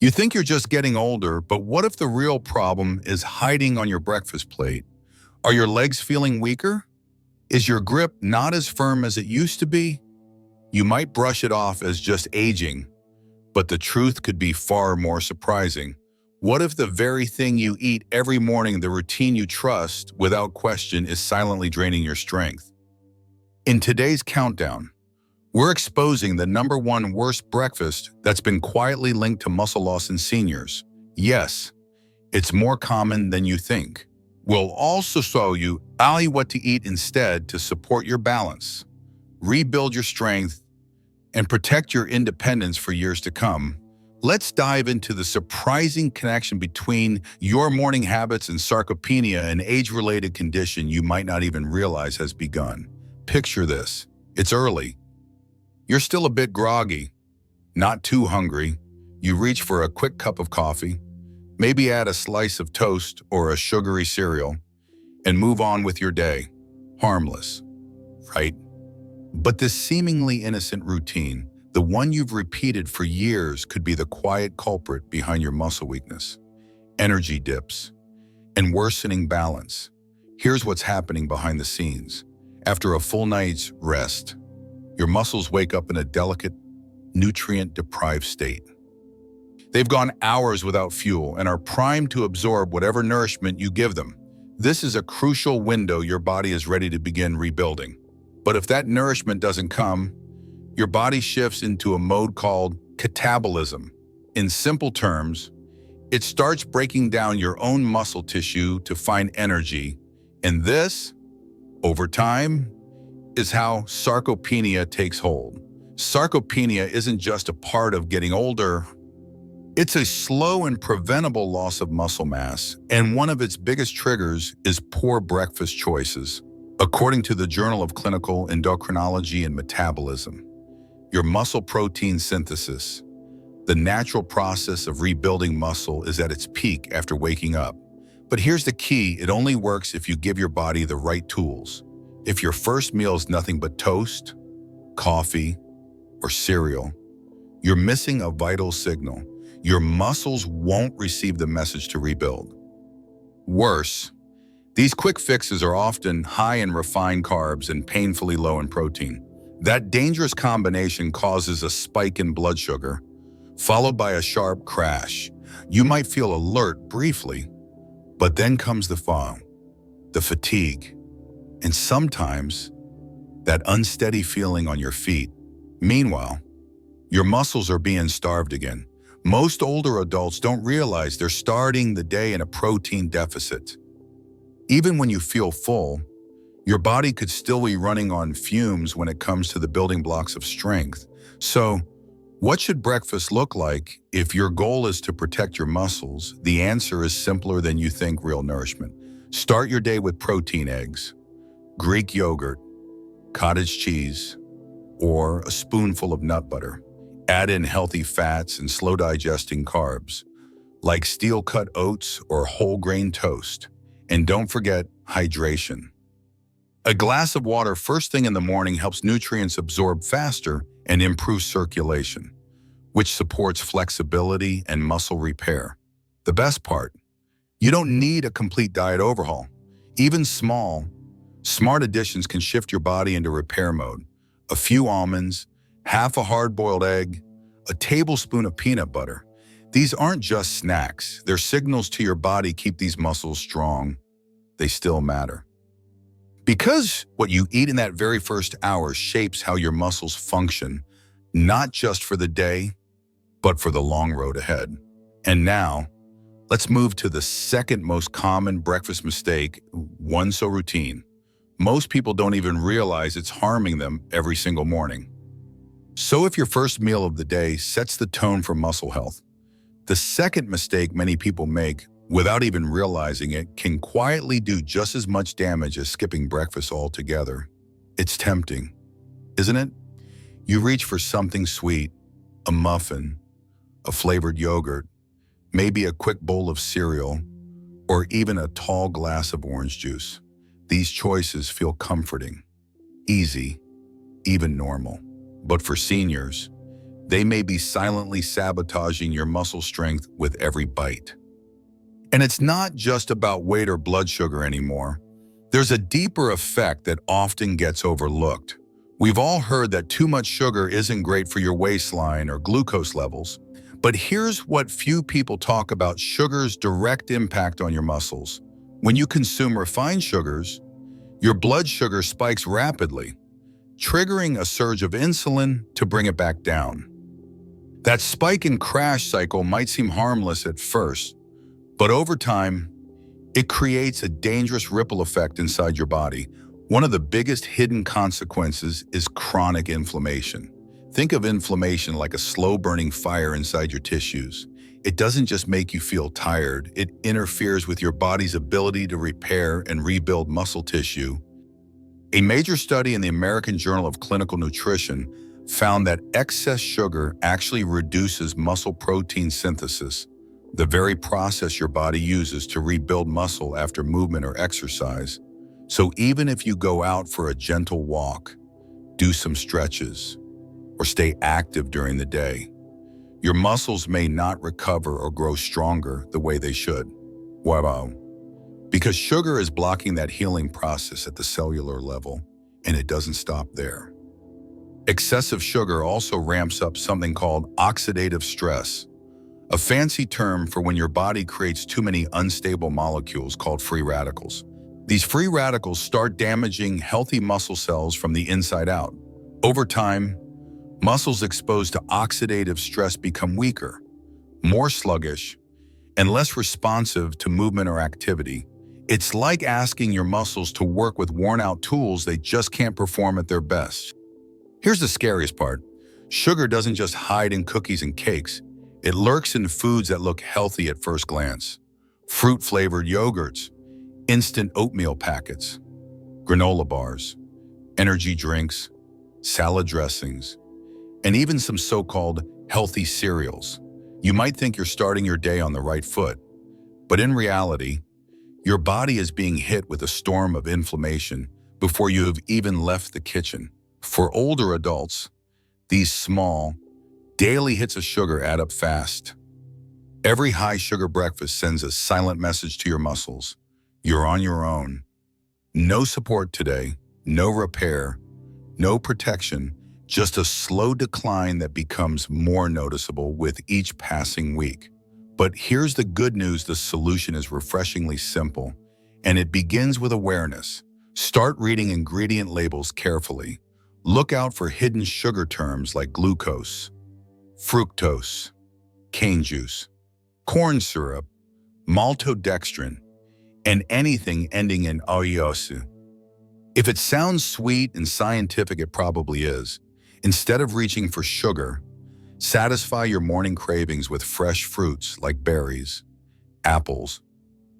You think you're just getting older, but what if the real problem is hiding on your breakfast plate? Are your legs feeling weaker? Is your grip not as firm as it used to be? You might brush it off as just aging, but the truth could be far more surprising. What if the very thing you eat every morning, the routine you trust without question, is silently draining your strength? In today's countdown, we're exposing the #1 worst breakfast that's been quietly linked to muscle loss in seniors. Yes, it's more common than you think. We'll also show you what to eat instead to support your balance, rebuild your strength, and protect your independence for years to come. Let's dive into the surprising connection between your morning habits and sarcopenia, an age-related condition you might not even realize has begun. Picture this. It's early. You're still a bit groggy, not too hungry. You reach for a quick cup of coffee, maybe add a slice of toast or a sugary cereal, and move on with your day. Harmless, right? But this seemingly innocent routine, the one you've repeated for years, could be the quiet culprit behind your muscle weakness, energy dips, and worsening balance. Here's what's happening behind the scenes. After a full night's rest, your muscles wake up in a delicate, nutrient-deprived state. They've gone hours without fuel and are primed to absorb whatever nourishment you give them. This is a crucial window your body is ready to begin rebuilding. But if that nourishment doesn't come, your body shifts into a mode called catabolism. In simple terms, it starts breaking down your own muscle tissue to find energy. And this, over time, is how sarcopenia takes hold. Sarcopenia isn't just a part of getting older. It's a slow and preventable loss of muscle mass, and one of its biggest triggers is poor breakfast choices. According to the Journal of Clinical Endocrinology and Metabolism, your muscle protein synthesis, the natural process of rebuilding muscle, is at its peak after waking up. But here's the key: it only works if you give your body the right tools. If your first meal is nothing but toast, coffee, or cereal, you're missing a vital signal. Your muscles won't receive the message to rebuild. Worse, these quick fixes are often high in refined carbs and painfully low in protein. That dangerous combination causes a spike in blood sugar, followed by a sharp crash. You might feel alert briefly, but then comes the fog, the fatigue, and sometimes that unsteady feeling on your feet. Meanwhile, your muscles are being starved again. Most older adults don't realize they're starting the day in a protein deficit. Even when you feel full, your body could still be running on fumes when it comes to the building blocks of strength. So, what should breakfast look like if your goal is to protect your muscles? The answer is simpler than you think: real nourishment. Start your day with protein eggs, Greek yogurt, cottage cheese, or a spoonful of nut butter. Add in healthy fats and slow-digesting carbs, like steel-cut oats or whole grain toast. And don't forget hydration. A glass of water first thing in the morning helps nutrients absorb faster and improves circulation, which supports flexibility and muscle repair. The best part, you don't need a complete diet overhaul. Even small, smart additions can shift your body into repair mode. A few almonds, half a hard-boiled egg, a tablespoon of peanut butter. These aren't just snacks. They're signals to your body: keep these muscles strong. They still matter. Because what you eat in that very first hour shapes how your muscles function, not just for the day, but for the long road ahead. And now, let's move to the second most common breakfast mistake, one so routine. Most people don't even realize it's harming them every single morning. So if your first meal of the day sets the tone for muscle health, the second mistake many people make, without even realizing it, can quietly do just as much damage as skipping breakfast altogether. It's tempting, isn't it? You reach for something sweet, a muffin, a flavored yogurt, maybe a quick bowl of cereal, or even a tall glass of orange juice. These choices feel comforting, easy, even normal. But for seniors, they may be silently sabotaging your muscle strength with every bite. And it's not just about weight or blood sugar anymore. There's a deeper effect that often gets overlooked. We've all heard that too much sugar isn't great for your waistline or glucose levels. But here's what few people talk about: sugar's direct impact on your muscles. When you consume refined sugars, your blood sugar spikes rapidly, triggering a surge of insulin to bring it back down. That spike and crash cycle might seem harmless at first, but over time, it creates a dangerous ripple effect inside your body. One of the biggest hidden consequences is chronic inflammation. Think of inflammation like a slow-burning fire inside your tissues. It doesn't just make you feel tired, it interferes with your body's ability to repair and rebuild muscle tissue. A major study in the American Journal of Clinical Nutrition found that excess sugar actually reduces muscle protein synthesis, the very process your body uses to rebuild muscle after movement or exercise. So even if you go out for a gentle walk, do some stretches, or stay active during the day, your muscles may not recover or grow stronger the way they should. Wow. Because sugar is blocking that healing process at the cellular level, and it doesn't stop there. Excessive sugar also ramps up something called oxidative stress, a fancy term for when your body creates too many unstable molecules called free radicals. These free radicals start damaging healthy muscle cells from the inside out. Over time, muscles exposed to oxidative stress become weaker, more sluggish, and less responsive to movement or activity. It's like asking your muscles to work with worn-out tools they just can't perform at their best. Here's the scariest part. Sugar doesn't just hide in cookies and cakes. It lurks in foods that look healthy at first glance. Fruit-flavored yogurts, instant oatmeal packets, granola bars, energy drinks, salad dressings, and even some so-called healthy cereals. You might think you're starting your day on the right foot, but in reality, your body is being hit with a storm of inflammation before you have even left the kitchen. For older adults, these small, daily hits of sugar add up fast. Every high-sugar breakfast sends a silent message to your muscles. You're on your own. No support today, no repair, no protection, just a slow decline that becomes more noticeable with each passing week. But here's the good news: the solution is refreshingly simple, and it begins with awareness. Start reading ingredient labels carefully. Look out for hidden sugar terms like glucose, fructose, cane juice, corn syrup, maltodextrin, and anything ending in oiosu. If it sounds sweet and scientific, it probably is. Instead of reaching for sugar, satisfy your morning cravings with fresh fruits like berries, apples,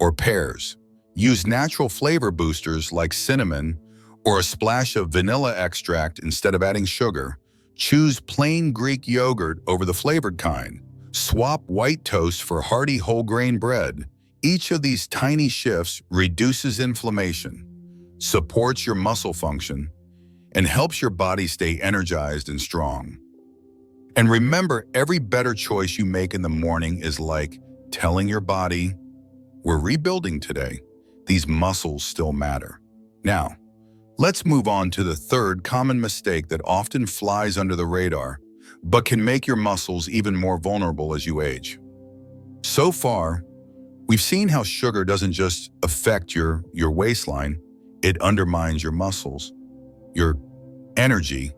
or pears. Use natural flavor boosters like cinnamon or a splash of vanilla extract instead of adding sugar. Choose plain Greek yogurt over the flavored kind. Swap white toast for hearty whole grain bread. Each of these tiny shifts reduces inflammation, supports your muscle function, and helps your body stay energized and strong. And remember, every better choice you make in the morning is like telling your body, we're rebuilding today. These muscles still matter. Now, let's move on to the third common mistake that often flies under the radar, but can make your muscles even more vulnerable as you age. So far, we've seen how sugar doesn't just affect your waistline, it undermines your muscles, your energy,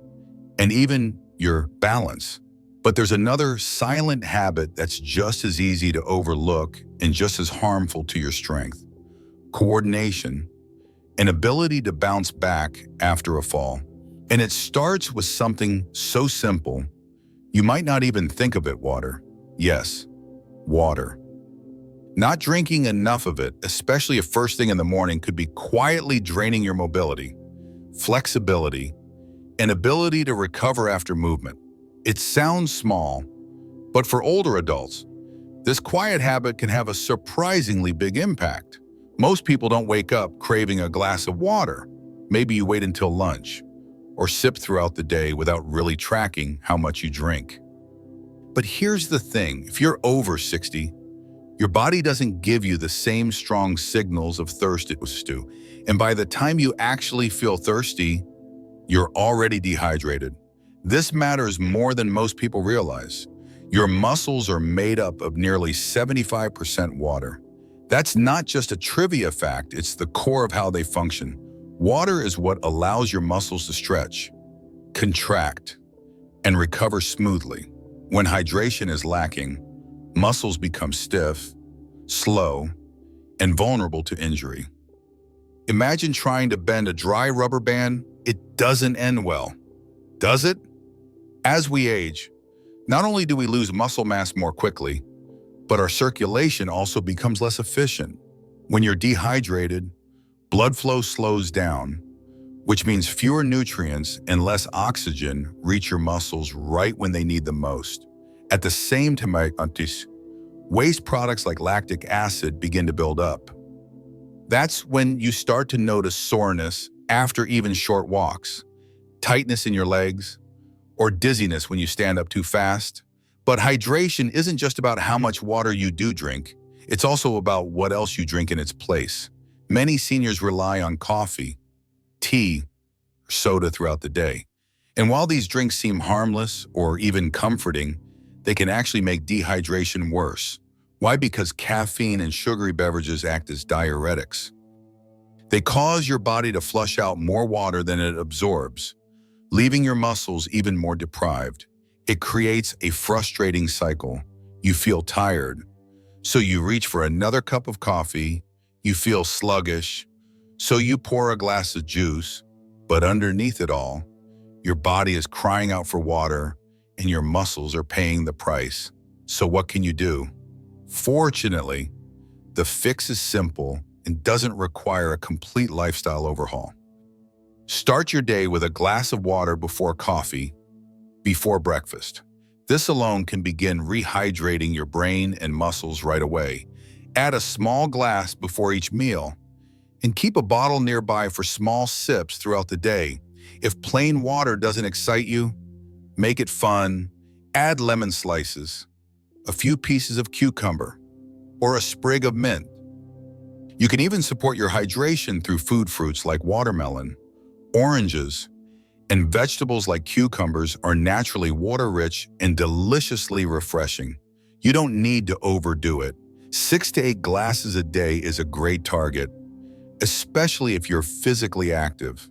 and even your balance. But there's another silent habit that's just as easy to overlook and just as harmful to your strength: coordination, an ability to bounce back after a fall. And it starts with something so simple, you might not even think of it: water. Yes, water. Not drinking enough of it, especially at first thing in the morning, could be quietly draining your mobility, flexibility, and ability to recover after movement. It sounds small, but for older adults, this quiet habit can have a surprisingly big impact. Most people don't wake up craving a glass of water. Maybe you wait until lunch, or sip throughout the day without really tracking how much you drink. But here's the thing, if you're over 60, your body doesn't give you the same strong signals of thirst it used to. And by the time you actually feel thirsty, you're already dehydrated. This matters more than most people realize. Your muscles are made up of nearly 75% water. That's not just a trivia fact, it's the core of how they function. Water is what allows your muscles to stretch, contract, and recover smoothly. When hydration is lacking, muscles become stiff, slow, and vulnerable to injury. Imagine trying to bend a dry rubber band. It doesn't end well, does it? As we age, not only do we lose muscle mass more quickly, but our circulation also becomes less efficient. When you're dehydrated, blood flow slows down, which means fewer nutrients and less oxygen reach your muscles right when they need them most. At the same time, waste products like lactic acid begin to build up. That's when you start to notice soreness after even short walks, tightness in your legs, or dizziness when you stand up too fast. But hydration isn't just about how much water you do drink. It's also about what else you drink in its place. Many seniors rely on coffee, tea, or soda throughout the day. And while these drinks seem harmless or even comforting, they can actually make dehydration worse. Why? Because caffeine and sugary beverages act as diuretics. They cause your body to flush out more water than it absorbs, leaving your muscles even more deprived. It creates a frustrating cycle. You feel tired, so you reach for another cup of coffee. You feel sluggish, so you pour a glass of juice. But underneath it all, your body is crying out for water and your muscles are paying the price. So what can you do? Fortunately, the fix is simple and doesn't require a complete lifestyle overhaul. Start your day with a glass of water before coffee, before breakfast. This alone can begin rehydrating your brain and muscles right away. Add a small glass before each meal and keep a bottle nearby for small sips throughout the day. If plain water doesn't excite you, make it fun. Add lemon slices, a few pieces of cucumber, or a sprig of mint. You can even support your hydration through food fruits like watermelon, oranges, and vegetables like cucumbers are naturally water-rich and deliciously refreshing. You don't need to overdo it. 6 to 8 glasses a day is a great target, especially if you're physically active.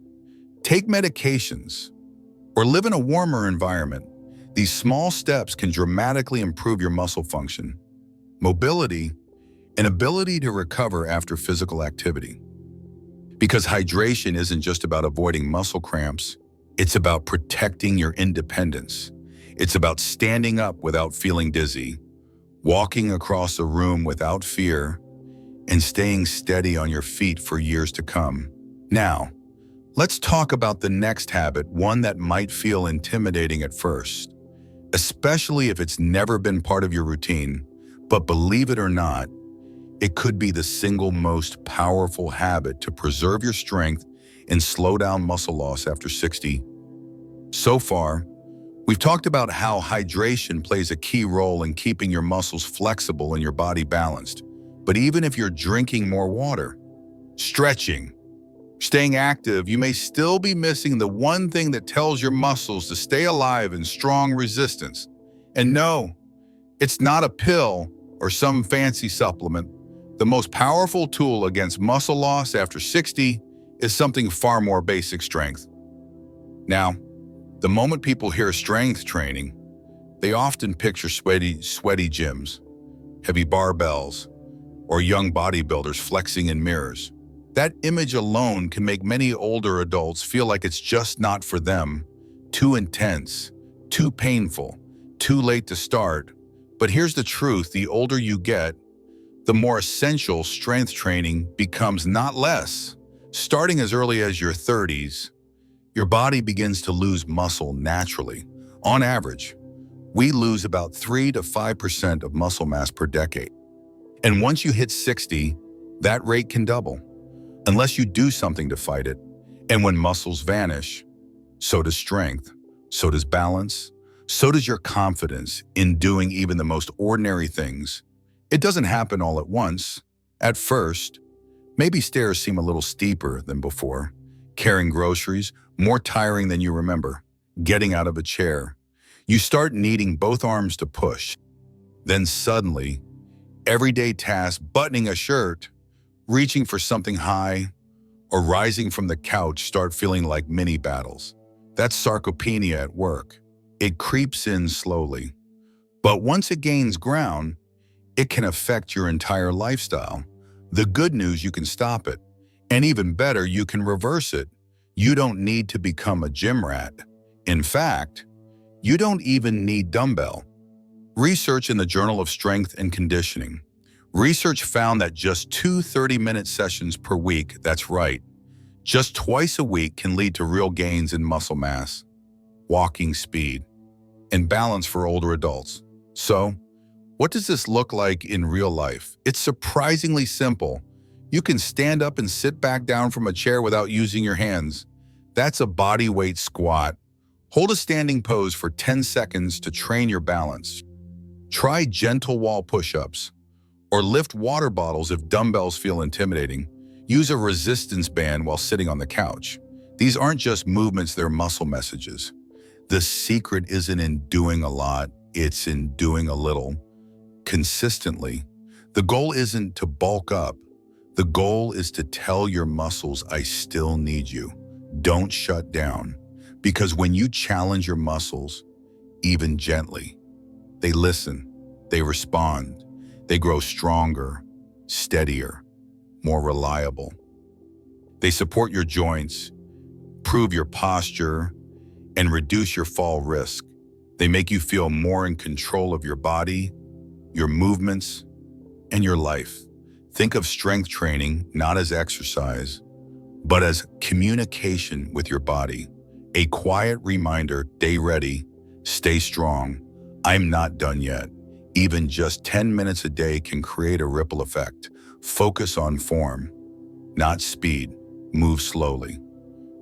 Take medications or live in a warmer environment. These small steps can dramatically improve your muscle function, mobility, and ability to recover after physical activity. Because hydration isn't just about avoiding muscle cramps, it's about protecting your independence. It's about standing up without feeling dizzy, walking across a room without fear, and staying steady on your feet for years to come. Now, let's talk about the next habit, one that might feel intimidating at first, especially if it's never been part of your routine. But believe it or not, it could be the single most powerful habit to preserve your strength and slow down muscle loss after 60. So far, we've talked about how hydration plays a key role in keeping your muscles flexible and your body balanced. But even if you're drinking more water, stretching, staying active, you may still be missing the one thing that tells your muscles to stay alive in strong resistance. And no, it's not a pill or some fancy supplement. The most powerful tool against muscle loss after 60 is something far more basic: strength. Now, the moment people hear strength training, they often picture sweaty gyms, heavy barbells, or young bodybuilders flexing in mirrors. That image alone can make many older adults feel like it's just not for them, too intense, too painful, too late to start. But here's the truth: the older you get, the more essential strength training becomes, not less. Starting as early as your 30s, your body begins to lose muscle naturally. On average, we lose about 3 to 5% of muscle mass per decade. And once you hit 60, that rate can double, unless you do something to fight it. And when muscles vanish, so does strength, so does balance, So does your confidence in doing even the most ordinary things. It doesn't happen all at once. At first, maybe stairs seem a little steeper than before. Carrying groceries, more tiring than you remember. Getting out of a chair. You start needing both arms to push. Then suddenly, everyday tasks, buttoning a shirt, reaching for something high, or rising from the couch start feeling like mini battles. That's sarcopenia at work. It creeps in slowly. But once it gains ground, it can affect your entire lifestyle. The good news, you can stop it. And even better, you can reverse it. You don't need to become a gym rat. In fact, you don't even need dumbbell. Research in the Journal of Strength and Conditioning. Research found that just 2 30-minute sessions per week, that's right, just twice a week can lead to real gains in muscle mass, walking speed, and balance for older adults. So, what does this look like in real life? It's surprisingly simple. You can stand up and sit back down from a chair without using your hands. That's a body weight squat. Hold a standing pose for 10 seconds to train your balance. Try gentle wall push-ups, or lift water bottles if dumbbells feel intimidating. Use a resistance band while sitting on the couch. These aren't just movements, they're muscle messages. The secret isn't in doing a lot, it's in doing a little, consistently. The goal isn't to bulk up. The goal is to tell your muscles, I still need you. Don't shut down. Because when you challenge your muscles, even gently, they listen, they respond, they grow stronger, steadier, more reliable. They support your joints, improve your posture, and reduce your fall risk. They make you feel more in control of your body, your movements, and your life. Think of strength training not as exercise, but as communication with your body. A quiet reminder, stay ready, stay strong, I'm not done yet. Even just 10 minutes a day can create a ripple effect. Focus on form, not speed. Move slowly.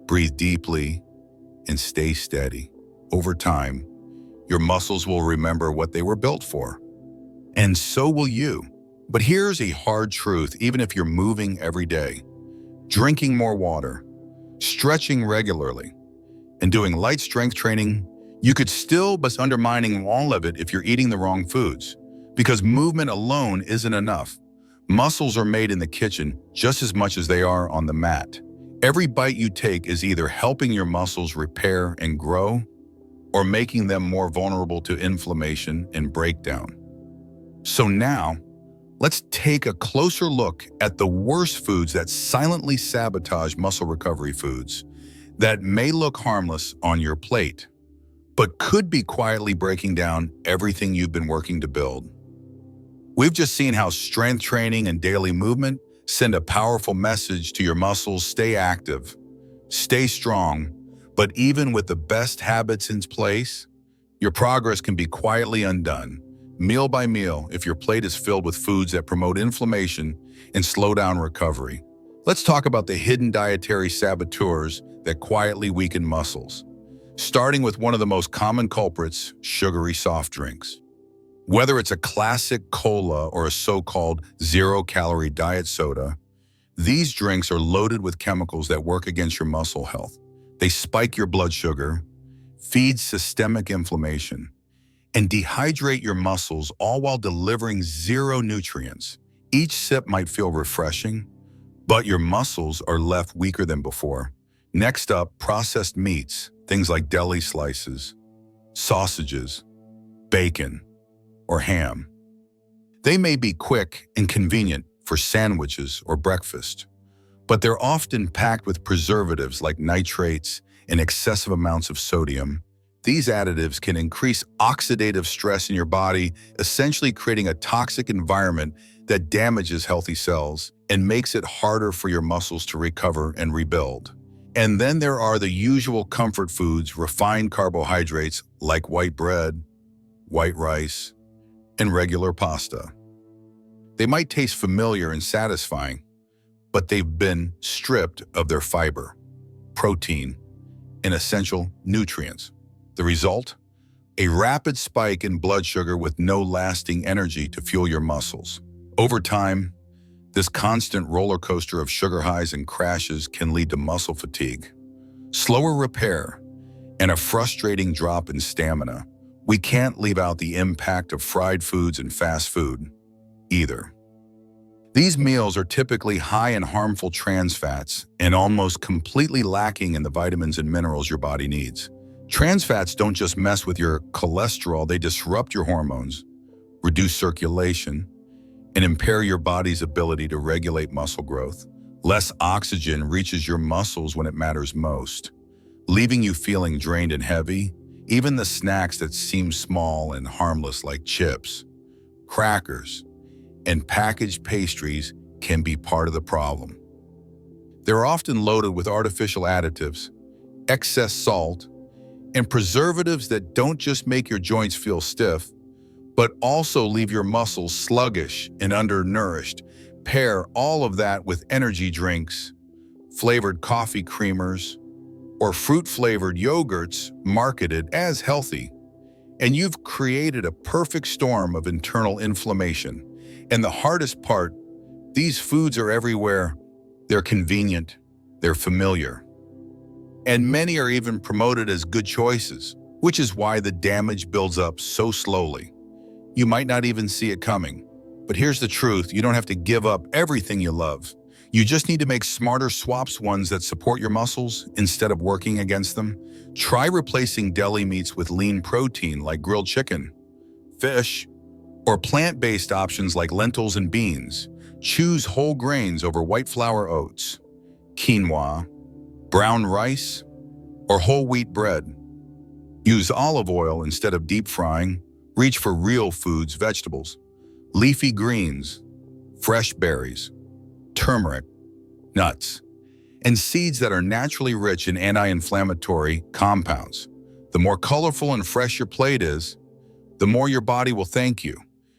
Breathe deeply and stay steady. Over time, your muscles will remember what they were built for. And so will you. But here's a hard truth, even if you're moving every day, drinking more water, stretching regularly, and doing light strength training, you could still be undermining all of it if you're eating the wrong foods. Because movement alone isn't enough. Muscles are made in the kitchen just as much as they are on the mat. Every bite you take is either helping your muscles repair and grow, or making them more vulnerable to inflammation and breakdown. So now, let's take a closer look at the worst foods that silently sabotage muscle recovery foods that may look harmless on your plate, but could be quietly breaking down everything you've been working to build. We've just seen how strength training and daily movement send a powerful message to your muscles: stay active, stay strong. But even with the best habits in place, your progress can be quietly undone, meal by meal, if your plate is filled with foods that promote inflammation and slow down recovery. Let's talk about the hidden dietary saboteurs that quietly weaken muscles. Starting with one of the most common culprits, sugary soft drinks. Whether it's a classic cola or a so-called zero-calorie diet soda, these drinks are loaded with chemicals that work against your muscle health. They spike your blood sugar, feed systemic inflammation, and dehydrate your muscles, all while delivering zero nutrients. Each sip might feel refreshing, but your muscles are left weaker than before. Next up, processed meats, things like deli slices, sausages, bacon, or ham. They may be quick and convenient for sandwiches or breakfast, but they're often packed with preservatives like nitrates and excessive amounts of sodium. These additives can increase oxidative stress in your body, essentially creating a toxic environment that damages healthy cells and makes it harder for your muscles to recover and rebuild. And then there are the usual comfort foods, refined carbohydrates like white bread, white rice, and regular pasta. They might taste familiar and satisfying, but they've been stripped of their fiber, protein, and essential nutrients. The result? A rapid spike in blood sugar with no lasting energy to fuel your muscles. Over time, this constant roller coaster of sugar highs and crashes can lead to muscle fatigue, slower repair, and a frustrating drop in stamina. We can't leave out the impact of fried foods and fast food either. These meals are typically high in harmful trans fats and almost completely lacking in the vitamins and minerals your body needs. Trans fats don't just mess with your cholesterol, they disrupt your hormones, reduce circulation, and impair your body's ability to regulate muscle growth. Less oxygen reaches your muscles when it matters most, leaving you feeling drained and heavy. Even the snacks that seem small and harmless like chips, crackers, and packaged pastries can be part of the problem. They're often loaded with artificial additives, excess salt, and preservatives that don't just make your joints feel stiff, but also leave your muscles sluggish and undernourished. Pair all of that with energy drinks, flavored coffee creamers, or fruit-flavored yogurts marketed as healthy, and you've created a perfect storm of internal inflammation. And the hardest part, these foods are everywhere. They're convenient, they're familiar, and many are even promoted as good choices, which is why the damage builds up so slowly. You might not even see it coming. But here's the truth, you don't have to give up everything you love. You just need to make smarter swaps, ones that support your muscles instead of working against them. Try replacing deli meats with lean protein like grilled chicken, fish, or plant-based options like lentils and beans. Choose whole grains over white flour oats, quinoa, brown rice, or whole wheat bread. Use olive oil instead of deep frying. Reach for real foods, vegetables, leafy greens, fresh berries, turmeric, nuts, and seeds that are naturally rich in anti-inflammatory compounds. The more colorful and fresh your plate is, the more your body will thank you,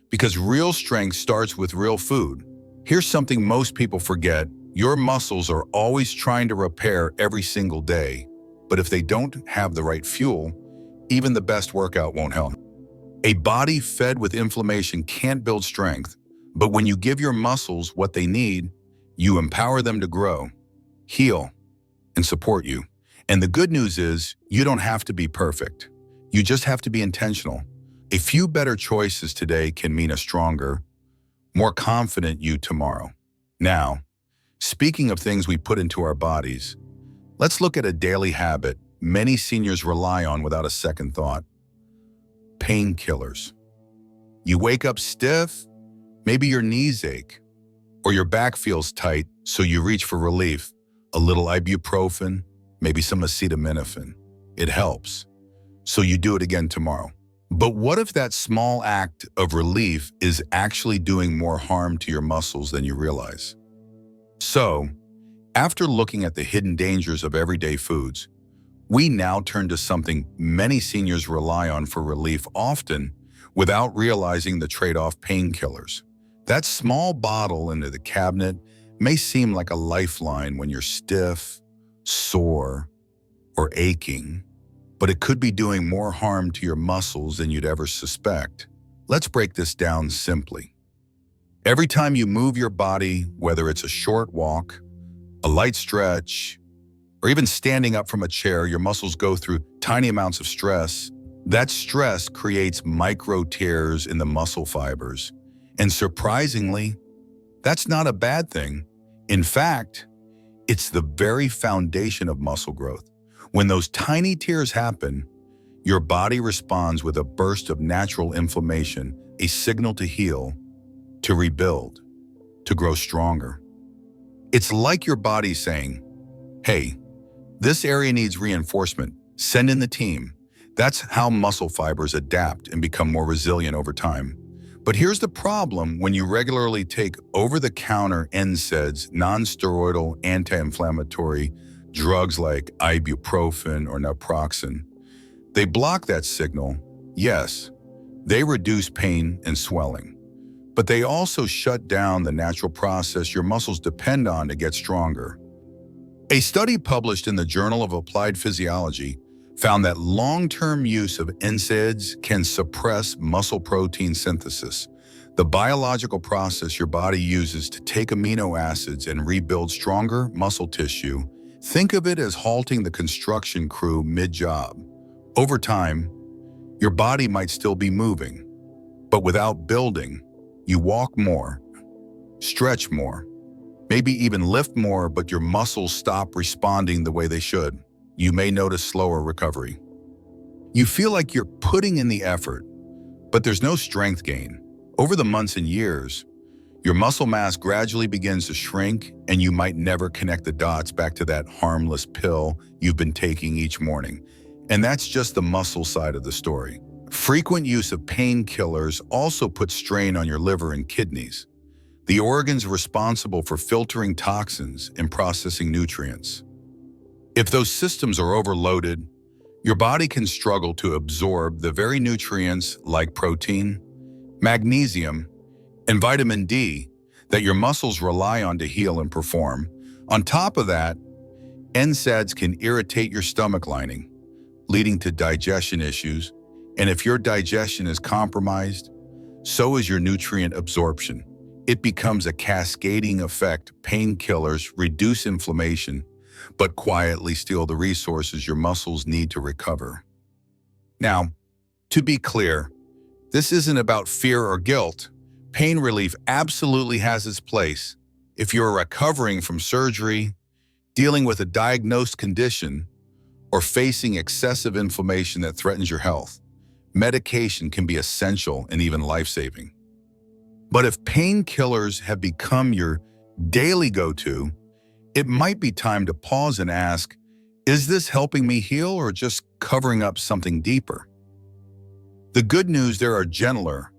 because real strength starts with real food. Here's something most people forget. Your muscles are always trying to repair every single day, but if they don't have the right fuel, even the best workout won't help. A body fed with inflammation can't build strength, but when you give your muscles what they need, you empower them to grow, heal, and support you. And the good news is, you don't have to be perfect. You just have to be intentional. A few better choices today can mean a stronger, more confident you tomorrow. Now, speaking of things we put into our bodies, let's look at a daily habit many seniors rely on without a second thought: painkillers. You wake up stiff, maybe your knees ache, or your back feels tight, so you reach for relief. A little ibuprofen, maybe some acetaminophen. It helps, so you do it again tomorrow. But what if that small act of relief is actually doing more harm to your muscles than you realize? So, after looking at the hidden dangers of everyday foods, we now turn to something many seniors rely on for relief, often without realizing the trade-off: painkillers. That small bottle into the cabinet may seem like a lifeline when you're stiff, sore, or aching, but it could be doing more harm to your muscles than you'd ever suspect. Let's break this down simply. Every time you move your body, whether it's a short walk, a light stretch, or even standing up from a chair, your muscles go through tiny amounts of stress. That stress creates micro tears in the muscle fibers. And surprisingly, that's not a bad thing. In fact, it's the very foundation of muscle growth. When those tiny tears happen, your body responds with a burst of natural inflammation, a signal to heal, to rebuild, to grow stronger. It's like your body saying, hey, this area needs reinforcement. Send in the team. That's how muscle fibers adapt and become more resilient over time. But here's the problem: when you regularly take over-the-counter NSAIDs, non-steroidal anti-inflammatory drugs like ibuprofen or naproxen, they block that signal. Yes, they reduce pain and swelling, but they also shut down the natural process your muscles depend on to get stronger. A study published in the Journal of Applied Physiology found that long-term use of NSAIDs can suppress muscle protein synthesis, the biological process your body uses to take amino acids and rebuild stronger muscle tissue. Think of it as halting the construction crew mid-job. Over time, your body might still be moving, but without building, you walk more, stretch more, maybe even lift more, but your muscles stop responding the way they should. You may notice slower recovery. You feel like you're putting in the effort, but there's no strength gain. Over the months and years, your muscle mass gradually begins to shrink, and you might never connect the dots back to that harmless pill you've been taking each morning. And that's just the muscle side of the story. Frequent use of painkillers also puts strain on your liver and kidneys, the organs responsible for filtering toxins and processing nutrients. If those systems are overloaded, your body can struggle to absorb the very nutrients like protein, magnesium, and vitamin D that your muscles rely on to heal and perform. On top of that, NSAIDs can irritate your stomach lining, leading to digestion issues. And if your digestion is compromised, so is your nutrient absorption. It becomes a cascading effect. Painkillers reduce inflammation, but quietly steal the resources your muscles need to recover. Now, to be clear, this isn't about fear or guilt. Pain relief absolutely has its place. If you're recovering from surgery, dealing with a diagnosed condition, or facing excessive inflammation that threatens your health, medication can be essential and even life-saving. But if painkillers have become your daily go-to, it might be time to pause and ask, is this helping me heal or just covering up something deeper? The good news, there are gentler,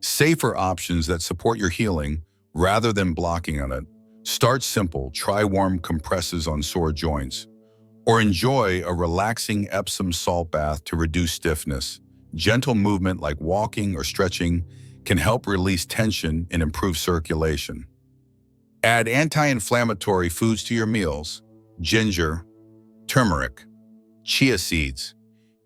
safer options that support your healing rather than blocking on it. Start simple, try warm compresses on sore joints, or enjoy a relaxing Epsom salt bath to reduce stiffness. Gentle movement like walking or stretching can help release tension and improve circulation. Add anti-inflammatory foods to your meals: ginger, turmeric, chia seeds,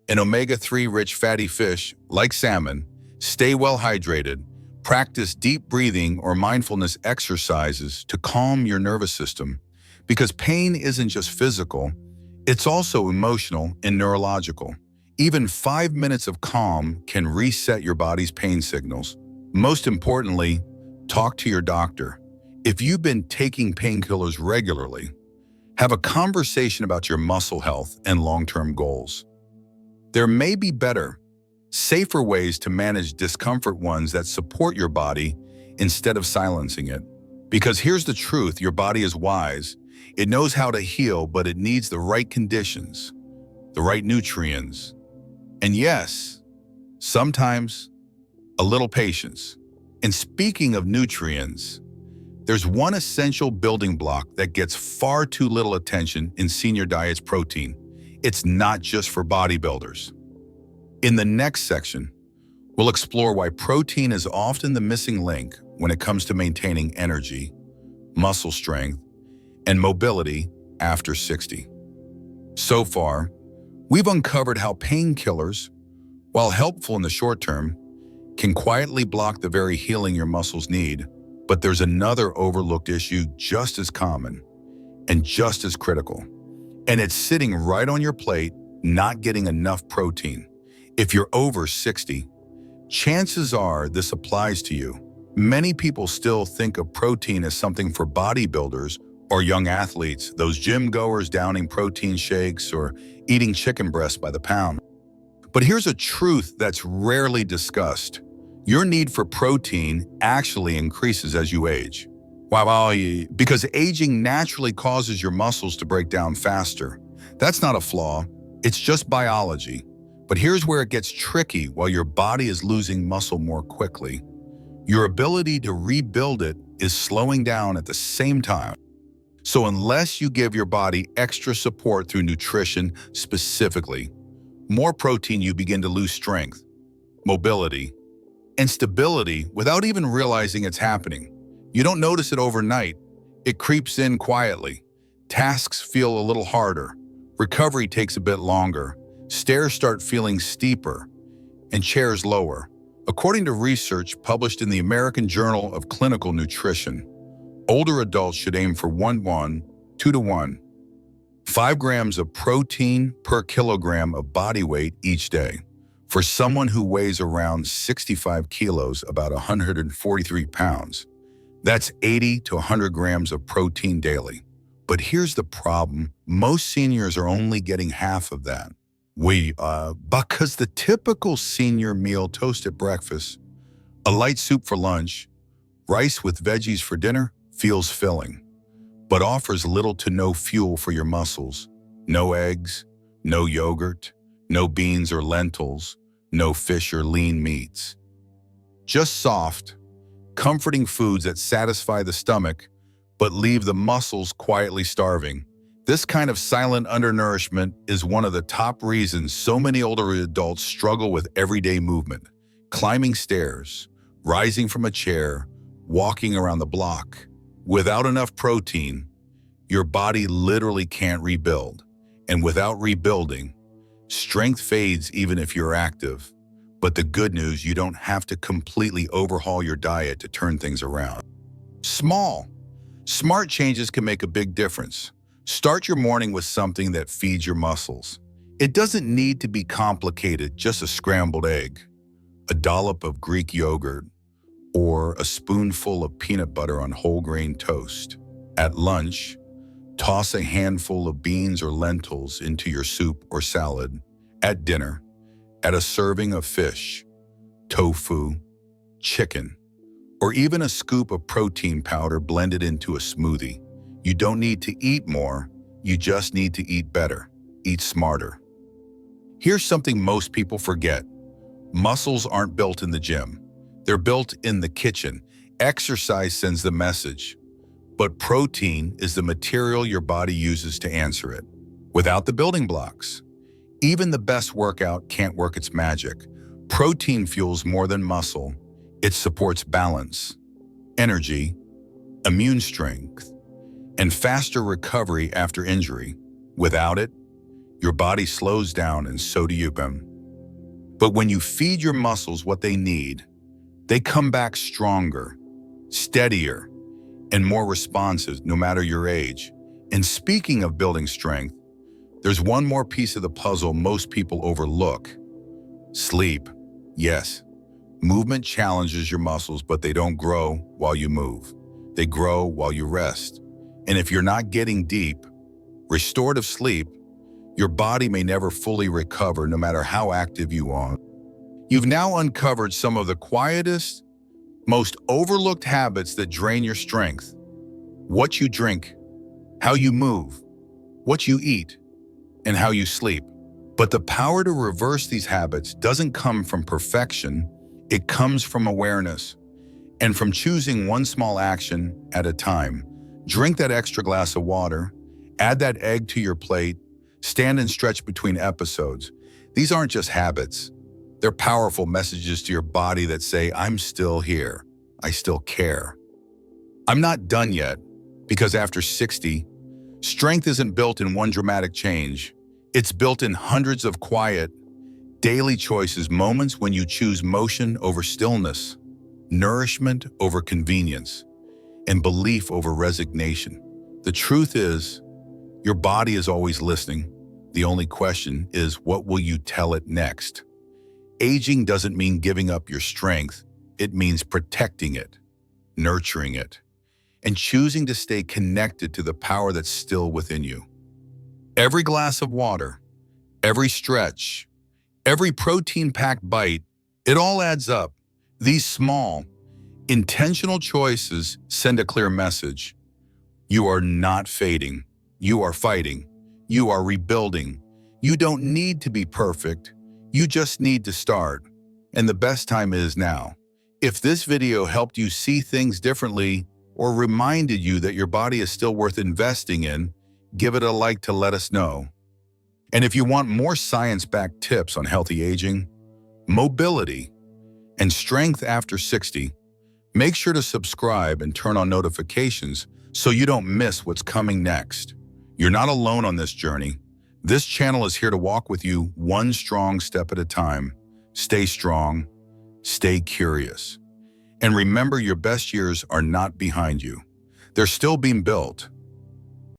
and omega-3 rich fatty fish like salmon. Stay well hydrated. Practice deep breathing or mindfulness exercises to calm your nervous system, because pain isn't just physical, it's also emotional and neurological. Even 5 minutes of calm can reset your body's pain signals. Most importantly, talk to your doctor. If you've been taking painkillers regularly, have a conversation about your muscle health and long-term goals. There may be better, safer ways to manage discomfort, ones that support your body instead of silencing it. Because here's the truth, your body is wise. It knows how to heal, but it needs the right conditions, the right nutrients, and yes, sometimes a little patience. And speaking of nutrients, there's one essential building block that gets far too little attention in senior diets: protein. It's not just for bodybuilders. In the next section, we'll explore why protein is often the missing link when it comes to maintaining energy, muscle strength, and mobility after 60. So far, we've uncovered how painkillers, while helpful in the short term, can quietly block the very healing your muscles need. But there's another overlooked issue just as common and just as critical, and it's sitting right on your plate, not getting enough protein. If you're over 60, chances are this applies to you. Many people still think of protein as something for bodybuilders or young athletes, those gym goers downing protein shakes or eating chicken breast by the pound. But here's a truth that's rarely discussed. Your need for protein actually increases as you age. Because aging naturally causes your muscles to break down faster. That's not a flaw, it's just biology. But here's where it gets tricky. While your body is losing muscle more quickly, your ability to rebuild it is slowing down at the same time. So unless you give your body extra support through nutrition, specifically more protein, you begin to lose strength, mobility, and stability without even realizing it's happening. You don't notice it overnight. It creeps in quietly. Tasks feel a little harder. Recovery takes a bit longer. Stairs start feeling steeper and chairs lower. According to research published in the American Journal of Clinical Nutrition, older adults should aim for 1:1, 2:1, 5 grams of protein per kilogram of body weight each day. For someone who weighs around 65 kilos, about 143 pounds, that's 80 to 100 grams of protein daily. But here's the problem. Most seniors are only getting half of that. Because the typical senior meal: toast at breakfast, a light soup for lunch, rice with veggies for dinner, feels filling, but offers little to no fuel for your muscles. No eggs, no yogurt, no beans or lentils, no fish or lean meats. Just soft, comforting foods that satisfy the stomach but leave the muscles quietly starving. This kind of silent undernourishment is one of the top reasons so many older adults struggle with everyday movement: climbing stairs, rising from a chair, walking around the block. Without enough protein, your body literally can't rebuild. And without rebuilding, strength fades even if you're active. But the good news, you don't have to completely overhaul your diet to turn things around. Smart changes can make a big difference. Start your morning with something that feeds your muscles. It doesn't need to be complicated, just a scrambled egg, a dollop of Greek yogurt, or a spoonful of peanut butter on whole grain toast. At lunch, toss a handful of beans or lentils into your soup or salad. At dinner, add a serving of fish, tofu, chicken, or even a scoop of protein powder blended into a smoothie. You don't need to eat more, you just need to eat better, eat smarter. Here's something most people forget. Muscles aren't built in the gym. They're built in the kitchen. Exercise sends the message, but protein is the material your body uses to answer it. Without the building blocks, even the best workout can't work its magic. Protein fuels more than muscle. It supports balance, energy, immune strength, and faster recovery after injury. Without it, your body slows down and so do you. But when you feed your muscles what they need, they come back stronger, steadier, and more responsive no matter your age. And speaking of building strength, there's one more piece of the puzzle most people overlook: sleep. Yes, movement challenges your muscles, but they don't grow while you move. They grow while you rest. And if you're not getting deep, restorative sleep, your body may never fully recover no matter how active you are. You've now uncovered some of the quietest, most overlooked habits that drain your strength: what you drink, how you move, what you eat, and how you sleep. But the power to reverse these habits doesn't come from perfection, it comes from awareness and from choosing one small action at a time. Drink that extra glass of water, add that egg to your plate, stand and stretch between episodes. These aren't just habits. They're powerful messages to your body that say, I'm still here, I still care. I'm not done yet, because after 60, strength isn't built in one dramatic change. It's built in hundreds of quiet, daily choices, moments when you choose motion over stillness, nourishment over convenience, and belief over resignation. The truth is, your body is always listening. The only question is, what will you tell it next? Aging doesn't mean giving up your strength. It means protecting it, nurturing it, and choosing to stay connected to the power that's still within you. Every glass of water, every stretch, every protein-packed bite, it all adds up. These small, intentional choices send a clear message. You are not fading. You are fighting. You are rebuilding. You don't need to be perfect. You just need to start. And the best time is now. If this video helped you see things differently or reminded you that your body is still worth investing in, give it a like to let us know. And if you want more science-backed tips on healthy aging, mobility, and strength after 60, make sure to subscribe and turn on notifications so you don't miss what's coming next. You're not alone on this journey. This channel is here to walk with you one strong step at a time. Stay strong, stay curious. And remember, your best years are not behind you. They're still being built.